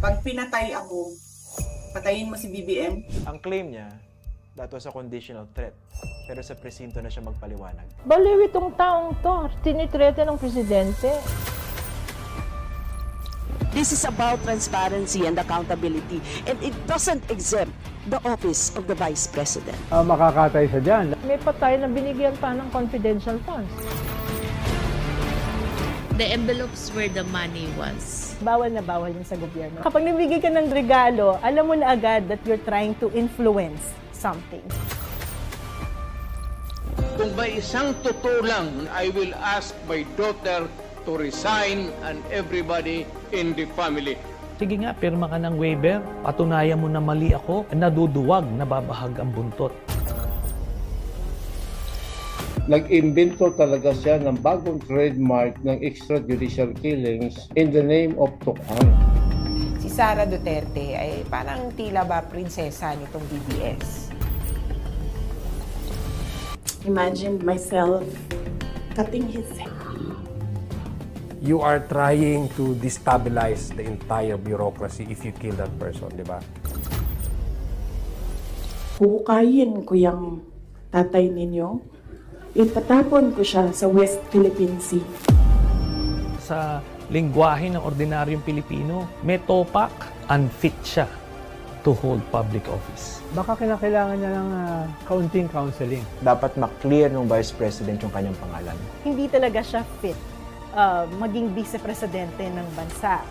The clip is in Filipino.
Pag pinatay ako, patayin mo si BBM? Ang claim niya, that was a conditional threat. Pero sa presinto na siya magpaliwanag. Baliw itong taong to. Tinitrete ng presidente. This is about transparency and accountability, and it doesn't exempt the office of the Vice President. Makakatay siya dyan. May patay na binigyan pa ng confidential funds. The envelopes where the money was. Bawal na bawal yun sa gobyerno. Kapag nabigay ka ng regalo, alam mo na agad that you're trying to influence something. Kung may isang totoo lang, I will ask my daughter to resign and everybody in the family. Sige nga, pirma ka ng waiver, patunayan mo na mali ako, naduduwag, nababahag ang buntot. Nag-imbento talaga siya ng bagong trademark ng extrajudicial killings in the name of Tukang. Si Sara Duterte ay parang tila ba prinsesa nitong BBS. Imagine myself cutting his head. You are trying to destabilize the entire bureaucracy if you kill that person, di ba? Huhukayin ko yung tatay ninyo. Itatapon ko siya sa West Philippine Sea. Sa lingwahe ng ordinaryong Pilipino, may topak, unfit siya to hold public office. Baka kinakailangan niya ng kaunting counseling. Dapat maklear ng Vice President yung kanyang pangalan. Hindi talaga siya fit maging vice-presidente ng bansa.